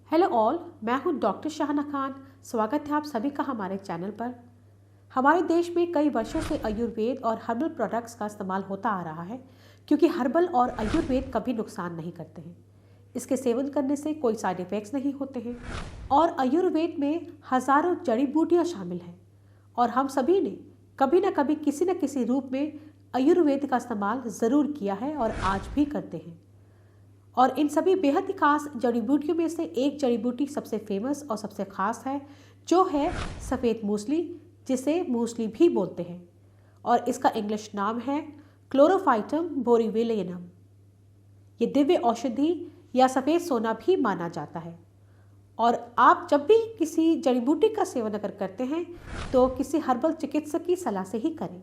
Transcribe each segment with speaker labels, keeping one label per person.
Speaker 1: Hello all, मैं हूं doctor शाहना Khan. स्वागत है आप सभी का हमारे चैनल पर। हमारे देश में कई वर्षों से आयुर्वेद और हर्बल प्रोडक्ट्स का इस्तेमाल होता आ रहा है क्योंकि हर्बल और आयुर्वेद कभी नुकसान नहीं करते हैं। इसके सेवन करने से कोई साइड इफ़ेक्ट्स नहीं होते हैं और आयुर्वेद में हज़ारों जड़ी बूटियाँ शामिल हैं और हम सभी ने कभी न कभी किसी न किसी रूप में आयुर्वेद का इस्तेमाल ज़रूर किया है और आज भी करते हैं। और इन सभी बेहद ही खास जड़ी बूटियों में से एक जड़ी बूटी सबसे फेमस और सबसे खास है, जो है सफ़ेद मूसली, जिसे मूसली भी बोलते हैं और इसका इंग्लिश नाम है क्लोरोफाइटम बोरीविलियनम। ये दिव्य औषधि या सफ़ेद सोना भी माना जाता है और आप जब भी किसी जड़ी बूटी का सेवन अगर करते हैं तो किसी हर्बल चिकित्सक की सलाह से ही करें।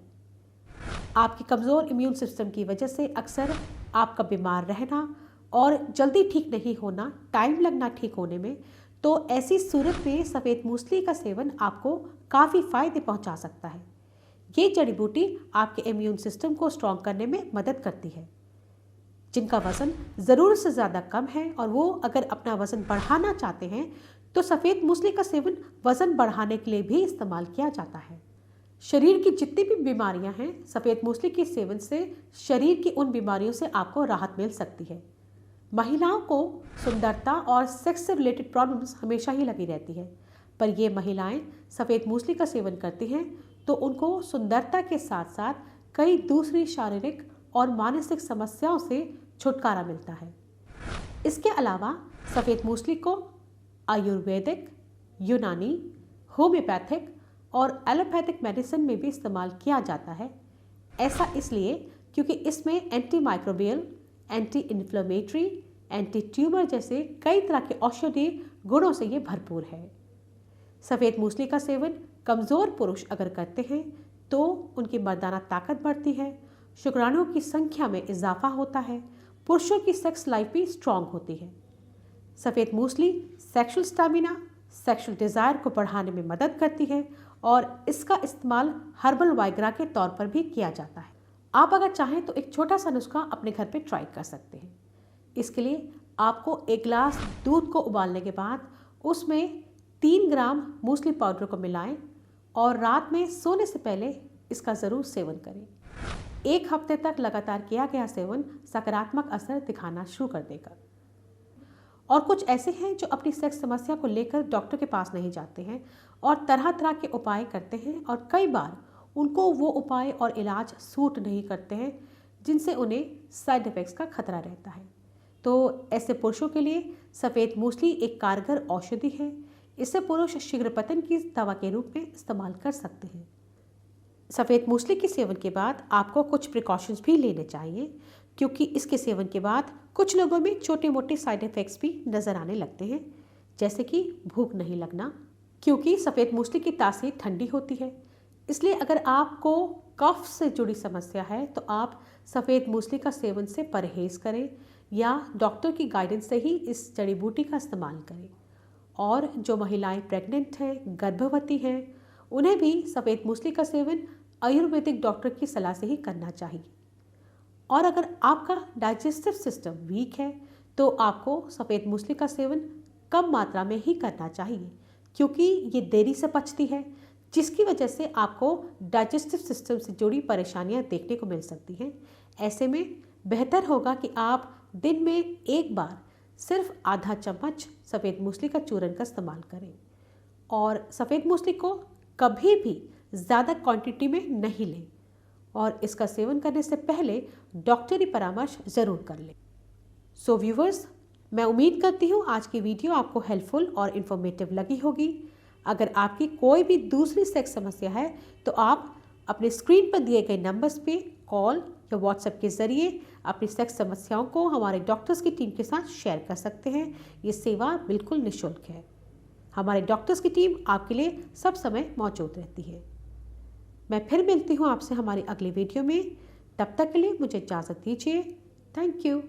Speaker 1: आपकी कमज़ोर इम्यून सिस्टम की वजह से अक्सर आपका बीमार रहना और जल्दी ठीक नहीं होना, टाइम लगना ठीक होने में, तो ऐसी सूरत में सफ़ेद मूसली का सेवन आपको काफ़ी फ़ायदे पहुंचा सकता है। ये जड़ी बूटी आपके इम्यून सिस्टम को स्ट्रॉन्ग करने में मदद करती है। जिनका वज़न ज़रूरत से ज़्यादा कम है और वो अगर अपना वज़न बढ़ाना चाहते हैं तो सफ़ेद मूसली का सेवन वज़न बढ़ाने के लिए भी इस्तेमाल किया जाता है। शरीर की जितनी भी बीमारियां हैं, सफ़ेद मूसली के सेवन से शरीर की उन बीमारियों से आपको राहत मिल सकती है। महिलाओं को सुंदरता और सेक्स से रिलेटेड प्रॉब्लम्स हमेशा ही लगी रहती है, पर ये महिलाएं सफ़ेद मूसली का सेवन करती हैं तो उनको सुंदरता के साथ साथ कई दूसरी शारीरिक और मानसिक समस्याओं से छुटकारा मिलता है। इसके अलावा सफ़ेद मूसली को आयुर्वेदिक, यूनानी, होम्योपैथिक और एलोपैथिक मेडिसिन में भी इस्तेमाल किया जाता है। ऐसा इसलिए क्योंकि इसमें anti microbial, anti inflammatory, anti tumour जैसे कई तरह के औषधीय गुणों से ये भरपूर है। सफ़ेद मूसली का सेवन कमज़ोर पुरुष अगर करते हैं तो उनकी मर्दाना ताकत बढ़ती है, शुक्राणुओं की संख्या में इजाफा होता है, पुरुषों की सेक्स लाइफ भी स्ट्रॉन्ग होती है। सफ़ेद मूसली सेक्सुअल स्टैमिना, सेक्सुअल डिज़ायर को बढ़ाने में मदद करती है और इसका इस्तेमाल हर्बल वाइग्रा के तौर पर भी किया जाता है। आप अगर चाहें तो एक छोटा सा नुस्खा अपने घर पे ट्राई कर सकते हैं। इसके लिए आपको एक गिलास दूध को उबालने के बाद उसमें 3 ग्राम मूसली पाउडर को मिलाएं और रात में सोने से पहले इसका ज़रूर सेवन करें। 1 हफ्ते तक लगातार किया गया सेवन सकारात्मक असर दिखाना शुरू कर देगा। और कुछ ऐसे हैं जो अपनी सेक्स समस्या को लेकर डॉक्टर के पास नहीं जाते हैं और तरह तरह के उपाय करते हैं और कई बार उनको वो उपाय और इलाज सूट नहीं करते हैं, जिनसे उन्हें साइड इफ़ेक्ट्स का खतरा रहता है। तो ऐसे पुरुषों के लिए सफ़ेद मूसली एक कारगर औषधि है। इसे पुरुष शीघ्र पतन की दवा के रूप में इस्तेमाल कर सकते हैं। सफ़ेद मूसली के सेवन के बाद आपको कुछ प्रिकॉशंस भी लेने चाहिए क्योंकि इसके सेवन के बाद कुछ लोगों में छोटे मोटे साइड इफ़ेक्ट्स भी नज़र आने लगते हैं, जैसे कि भूख नहीं लगना, क्योंकि सफ़ेद मूसली की तासीर ठंडी होती है। इसलिए अगर आपको कफ से जुड़ी समस्या है तो आप सफ़ेद मूसली का सेवन से परहेज़ करें या डॉक्टर की गाइडेंस से ही इस जड़ी बूटी का इस्तेमाल करें। और जो महिलाएं प्रेग्नेंट हैं, गर्भवती हैं, उन्हें भी सफ़ेद मूसली का सेवन आयुर्वेदिक डॉक्टर की सलाह से ही करना चाहिए। और अगर आपका डाइजेस्टिव सिस्टम वीक है तो आपको सफ़ेद मूसली का सेवन कम मात्रा में ही करना चाहिए क्योंकि ये देरी से पचती है, जिसकी वजह से आपको डाइजेस्टिव सिस्टम से जुड़ी परेशानियां देखने को मिल सकती हैं। ऐसे में बेहतर होगा कि आप दिन में एक बार सिर्फ आधा चम्मच सफ़ेद मूसली का चूरन का इस्तेमाल करें और सफ़ेद मूसली को कभी भी ज़्यादा क्वांटिटी में नहीं लें और इसका सेवन करने से पहले डॉक्टरी परामर्श ज़रूर कर लें। सो व्यूवर्स, मैं उम्मीद करती हूँ आज की वीडियो आपको हेल्पफुल और इन्फॉर्मेटिव लगी होगी। अगर आपकी कोई भी दूसरी सेक्स समस्या है तो आप अपने स्क्रीन पर दिए गए नंबर्स पे कॉल या व्हाट्सएप के ज़रिए अपनी सेक्स समस्याओं को हमारे डॉक्टर्स की टीम के साथ शेयर कर सकते हैं। ये सेवा बिल्कुल निःशुल्क है। हमारे डॉक्टर्स की टीम आपके लिए सब समय मौजूद रहती है। मैं फिर मिलती हूँ आपसे हमारी अगली वीडियो में। तब तक के लिए मुझे इजाज़त दीजिए। Thank you.